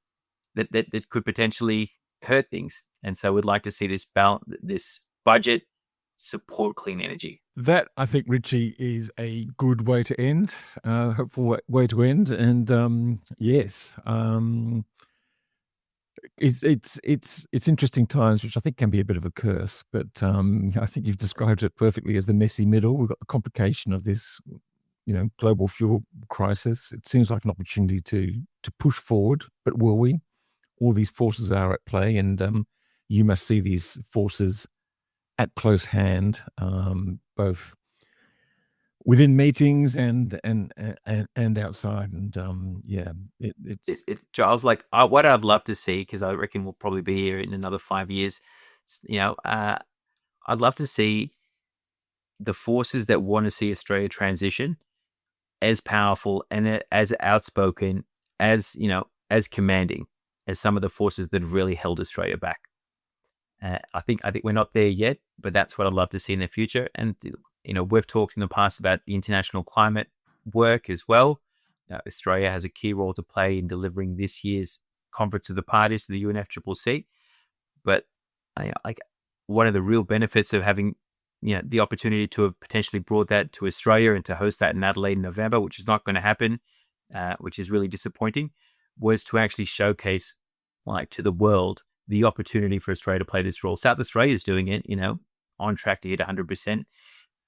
could potentially hurt things. And so we'd like to see this budget support clean energy. That, I think, Richie, is a good way to end, hopeful way to end. And yes, it's interesting times, which I think can be a bit of a curse. But I think you've described it perfectly as the messy middle. We've got the complication of this, global fuel crisis. It seems like an opportunity to push forward, but will we? All these forces are at play, and you must see these forces at close hand, both within meetings and outside. And it's Giles, what I'd love to see, because I reckon we'll probably be here in another 5 years. I'd love to see the forces that want to see Australia transition as powerful and as outspoken as commanding as some of the forces that have really held Australia back. I think we're not there yet, but that's what I'd love to see in the future. And we've talked in the past about the international climate work as well. Australia has a key role to play in delivering this year's Conference of the Parties to the UNFCCC. But one of the real benefits of having the opportunity to have potentially brought that to Australia and to host that in Adelaide in November, which is not going to happen, which is really disappointing, was to actually showcase to the world the opportunity for Australia to play this role. South Australia is doing it, on track to hit 100%.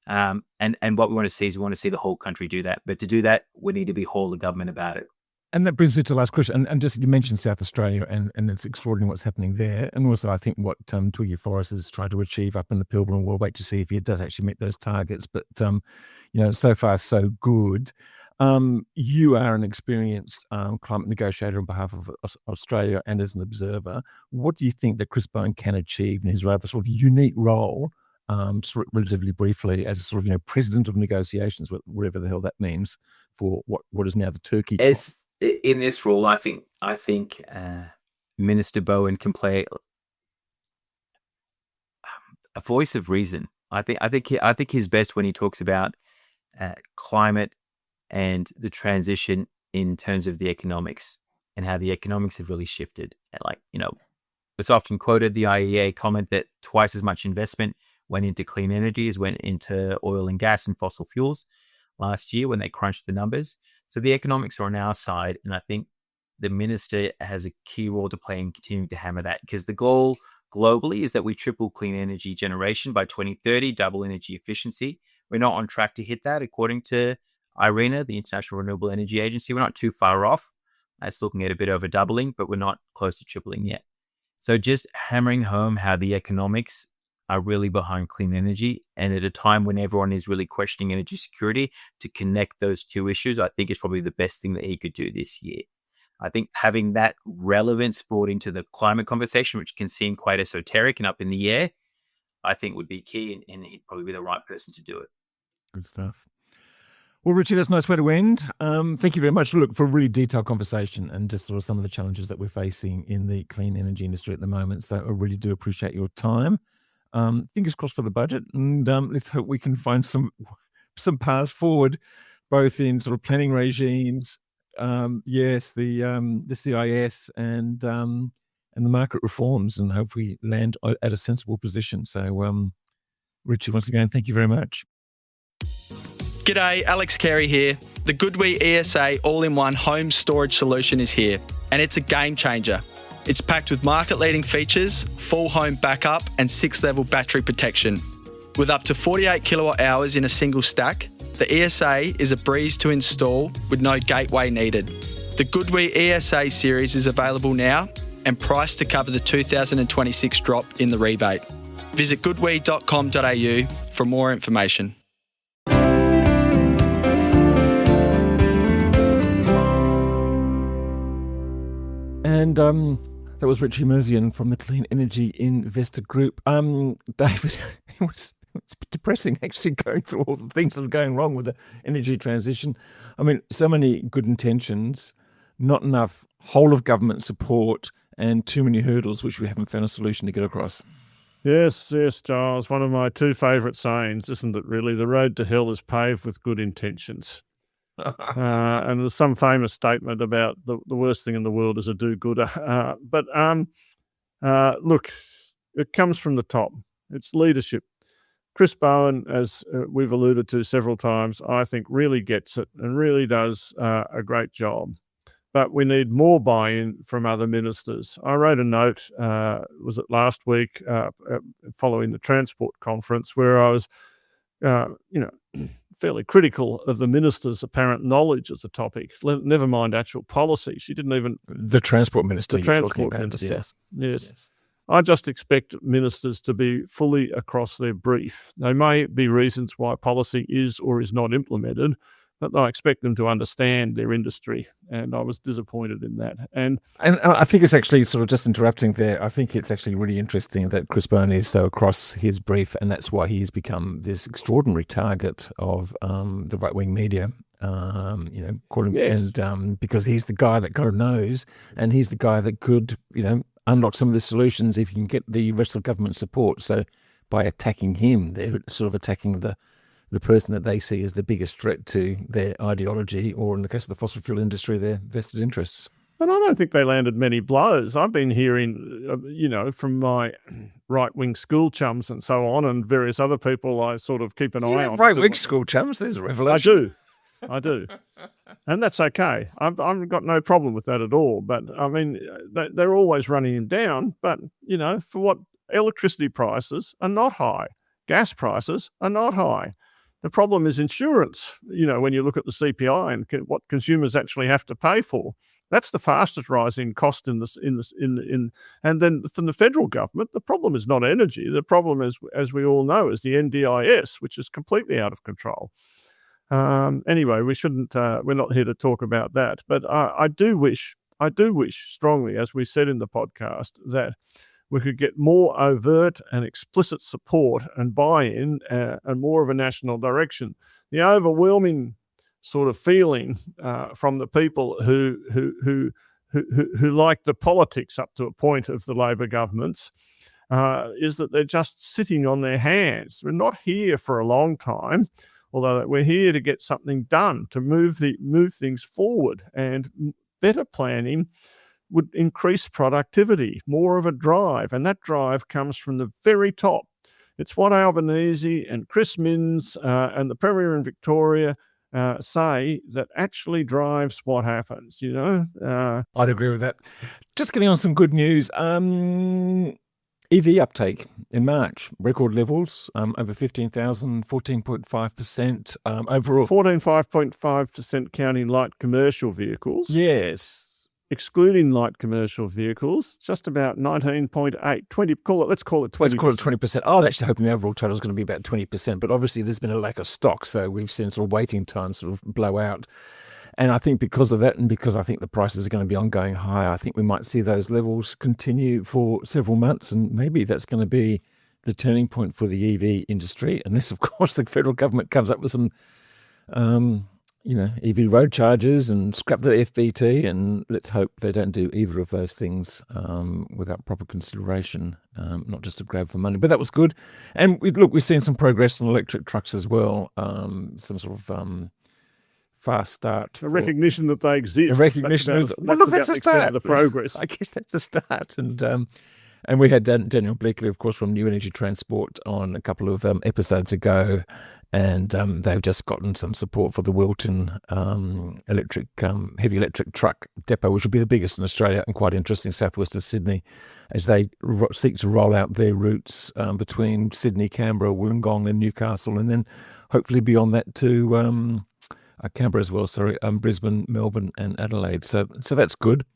And what we want to see is the whole country do that. But to do that, we need to be whole of government about it. And that brings me to the last question. And just, you mentioned South Australia, and it's extraordinary what's happening there. And also, I think what Twiggy Forrest has tried to achieve up in the Pilbara, we'll wait to see if he does actually meet those targets. But, so far, so good. You are an experienced climate negotiator on behalf of Australia and as an observer. What do you think that Chris Bowen can achieve in his rather sort of unique role, sort of relatively briefly, as a sort of president of negotiations, whatever the hell that means, for what is now the Turkey? As in this role, I think Minister Bowen can play a voice of reason. I think he's best when he talks about climate and the transition in terms of the economics and how the economics have really shifted. It's often quoted the IEA comment that twice as much investment went into clean energy as went into oil and gas and fossil fuels last year when they crunched the numbers. So the economics are on our side, and I think the minister has a key role to play in continuing to hammer that, because the goal globally is that we triple clean energy generation by 2030, double energy efficiency. We're not on track to hit that, according to IRENA, the International Renewable Energy Agency. We're not too far off. It's looking at a bit over doubling, but we're not close to tripling yet. So just hammering home how the economics are really behind clean energy, and at a time when everyone is really questioning energy security, to connect those two issues, I think is probably the best thing that he could do this year. I think having that relevance brought into the climate conversation, which can seem quite esoteric and up in the air, I think would be key, and he'd probably be the right person to do it. Good stuff. Well, Richie, that's a nice way to end. Thank you very much for a really detailed conversation and just sort of some of the challenges that we're facing in the clean energy industry at the moment. So I really do appreciate your time. Fingers crossed for the budget, and let's hope we can find some paths forward, both in sort of planning regimes, the CIS and the market reforms, and hopefully land at a sensible position. So, Richie, once again, thank you very much. G'day, Alex Carey here. The GoodWe ESA all-in-one home storage solution is here, and it's a game changer. It's packed with market-leading features, full home backup and 6-level battery protection. With up to 48 kilowatt hours in a single stack, the ESA is a breeze to install with no gateway needed. The GoodWe ESA series is available now and priced to cover the 2026 drop in the rebate. Visit goodwe.com.au for more information. And that was Richie Merzian from the Clean Energy Investor Group. David, it's depressing actually going through all the things that are going wrong with the energy transition. I mean, so many good intentions, not enough whole of government support, and too many hurdles which we haven't found a solution to get across. Yes, Giles. One of my two favourite sayings, isn't it really? The road to hell is paved with good intentions. And there's some famous statement about the worst thing in the world is a do-gooder. Look, it comes from the top. It's leadership. Chris Bowen, as we've alluded to several times, I think really gets it and really does a great job. But we need more buy-in from other ministers. I wrote a note, was it last week, following the transport conference, where I was, fairly critical of the minister's apparent knowledge of the topic, never mind actual policy. She didn't even... The transport minister. The transport minister, yes. I just expect ministers to be fully across their brief. There may be reasons why policy is or is not implemented, but I expect them to understand their industry, and I was disappointed in that. And I think it's actually, sort of just interrupting there, I think it's actually really interesting that Chris Bowen is so across his brief, and that's why he's become this extraordinary target of the right-wing media, calling, yes. And because he's the guy that kind of knows, and he's the guy that could, unlock some of the solutions if you can get the rest of government support. So by attacking him, they're sort of attacking the person that they see as the biggest threat to their ideology, or in the case of the fossil fuel industry, their vested interests. But I don't think they landed many blows. I've been hearing, from my right-wing school chums and so on, and various other people I sort of keep an eye on. Right-wing school chums? There's a revelation. I do. And that's okay. I've got no problem with that at all. But, I mean, they're always running him down. But, for what? Electricity prices are not high. Gas prices are not high. The problem is insurance, when you look at the CPI and what consumers actually have to pay for. That's the fastest rising cost and then from the federal government, the problem is not energy. The problem is, as we all know, is the NDIS, which is completely out of control. Anyway, we shouldn't. We're not here to talk about that. But I do wish strongly, as we said in the podcast, that we could get more overt and explicit support and buy-in and more of a national direction. The overwhelming sort of feeling from the people who like the politics up to a point of the Labor governments is that they're just sitting on their hands. We're not here for a long time, although we're here to get something done, to move things forward, and better planning would increase productivity, more of a drive, and that drive comes from the very top. It's what Albanese and Chris Minns and the Premier in Victoria say that actually drives what happens, I'd agree with that. Just getting on some good news. EV uptake in March, record levels, over 15,000, 14.5% overall. 14.5% counting light commercial vehicles. Yes. Excluding light commercial vehicles, just about 19.8, 20, let's call it 20%. Let's call it 20%. I was actually hoping the overall total is going to be about 20%, but obviously there's been a lack of stock, so we've seen sort of waiting time sort of blow out. And I think because of that, and because I think the prices are going to be ongoing high, I think we might see those levels continue for several months, and maybe that's going to be the turning point for the EV industry, unless, of course, the federal government comes up with some, EV road charges and scrap the FBT, and let's hope they don't do either of those things without proper consideration, not just a grab for money. But that was good. And we've seen some progress on electric trucks as well, some sort of fast start. A recognition that they exist. A recognition that's a start. The progress. I guess that's a start. And we had Daniel Bleakley, of course, from New Energy Transport on a couple of episodes ago, and they've just gotten some support for the Wilton electric heavy electric truck depot, which will be the biggest in Australia and quite interesting, southwest of Sydney, as they seek to roll out their routes between Sydney, Canberra, Wollongong and Newcastle, and then hopefully beyond that to Canberra as well, Brisbane, Melbourne and Adelaide. So that's good.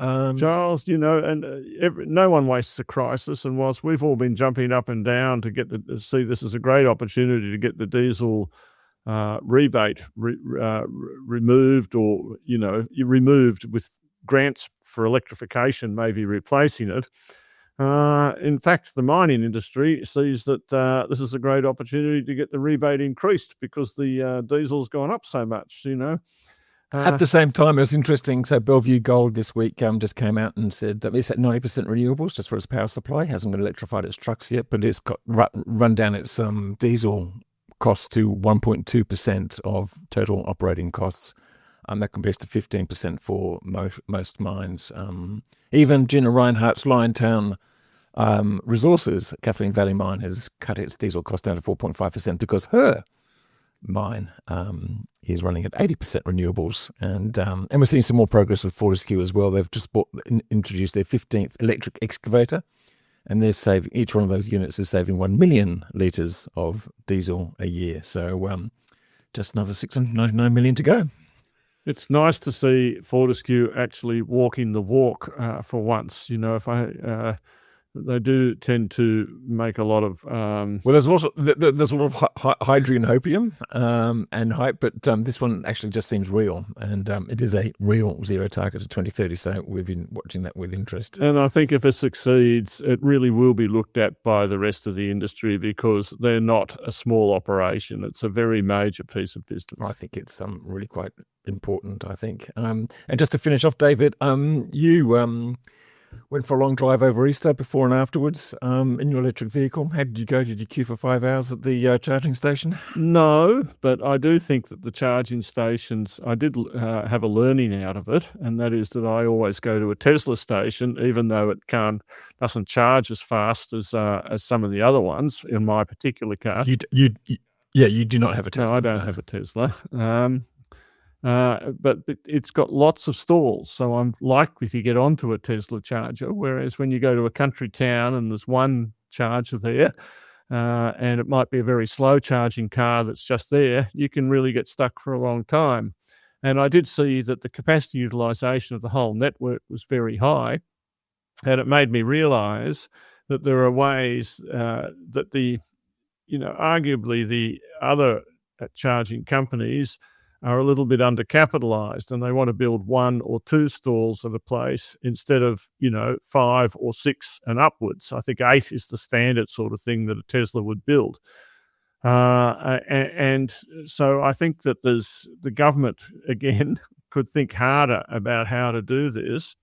Giles, no one wastes a crisis, and whilst we've all been jumping up and down to see this as a great opportunity to get the diesel rebate removed, or removed with grants for electrification, maybe replacing it. In fact, the mining industry sees that this is a great opportunity to get the rebate increased because the diesel's gone up so much, At the same time, it was interesting. So Bellevue Gold this week just came out and said it's at 90% renewables just for its power supply. Hasn't electrified its trucks yet, but it's got run down its diesel costs to 1.2% of total operating costs. That compares to 15% for most mines. Even Gina Reinhardt's Liontown Resources, Kathleen Valley Mine, has cut its diesel cost down to 4.5% because her mine is running at 80% renewables, and we're seeing some more progress with Fortescue as well. They've just introduced their 15th electric excavator, and they're saving, each one of those units is saving 1 million litres of diesel a year. So just another 699 million to go. It's nice to see Fortescue actually walking the walk for once. They do tend to make a lot of... Well, there's a lot of hydrogen hopium and hype, but this one actually just seems real, and it is a real zero target to 2030, so we've been watching that with interest. And I think if it succeeds, it really will be looked at by the rest of the industry because they're not a small operation. It's a very major piece of business. I think it's really quite important, I think. And just to finish off, David, you... went for a long drive over Easter before and afterwards in your electric vehicle. How did you go? Did you queue for 5 hours at the charging station? No, but I do think that the charging stations, I did have a learning out of it, and that is that I always go to a Tesla station, even though it doesn't charge as fast as some of the other ones in my particular car. You do not have a Tesla. No, I don't have a Tesla. But it's got lots of stalls, so I'm likely to get onto a Tesla charger, whereas when you go to a country town and there's one charger there, and it might be a very slow charging car that's just there, you can really get stuck for a long time. And I did see that the capacity utilisation of the whole network was very high, and it made me realise that there are ways that arguably the other charging companies are a little bit undercapitalized, and they want to build 1 or 2 stalls at a place instead of 5 or 6 and upwards. I think 8 is the standard sort of thing that a Tesla would build. And so I think that the government again could think harder about how to do this.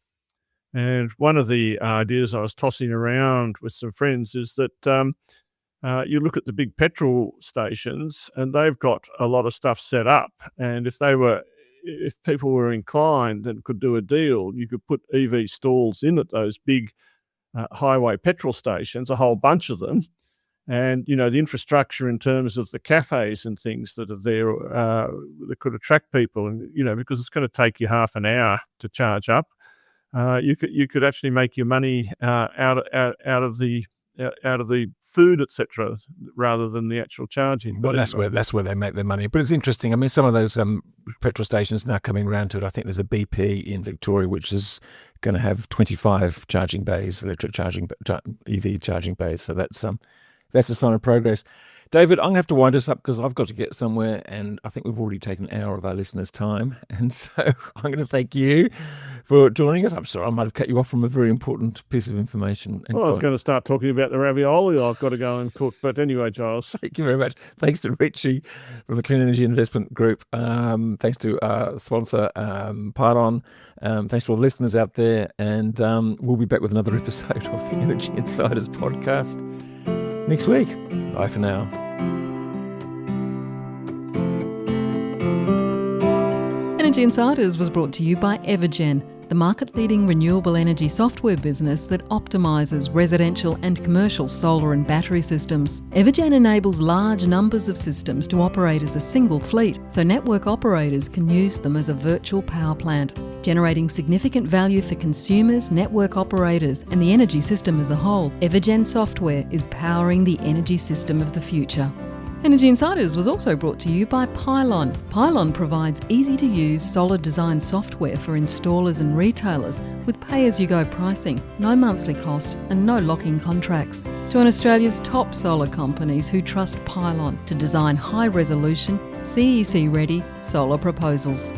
And one of the ideas I was tossing around with some friends is that you look at the big petrol stations, and they've got a lot of stuff set up. And if people were inclined and could do a deal, you could put EV stalls in at those big highway petrol stations, a whole bunch of them. And, the infrastructure in terms of the cafes and things that are there that could attract people, and, because it's going to take you half an hour to charge up, you could actually make your money out of the food, etc., rather than the actual charging. Well, that's where they make their money. But it's interesting. I mean, some of those petrol stations now coming around to it. I think there's a BP in Victoria which is going to have 25 charging bays, electric charging, EV charging bays. So that's a sign of progress. David, I'm going to have to wind us up because I've got to get somewhere, and I think we've already taken an hour of our listeners' time. And so I'm going to thank you for joining us. I'm sorry, I might have cut you off from a very important piece of information. Well, I was going to start talking about the ravioli I've got to go and cook. But anyway, Giles. Thank you very much. Thanks to Richie from the Clean Energy Investment Group. Thanks to our sponsor, Pylon. Thanks to all the listeners out there. And we'll be back with another episode of the Energy Insiders podcast next week. Bye for now. Energy Insiders was brought to you by Evergen, the market-leading renewable energy software business that optimises residential and commercial solar and battery systems. Evergen enables large numbers of systems to operate as a single fleet, so network operators can use them as a virtual power plant, generating significant value for consumers, network operators, and the energy system as a whole. Evergen software is powering the energy system of the future. Energy Insiders was also brought to you by Pylon. Pylon provides easy-to-use solar design software for installers and retailers with pay-as-you-go pricing, no monthly cost and no lock-in contracts. Join Australia's top solar companies who trust Pylon to design high-resolution, CEC-ready solar proposals.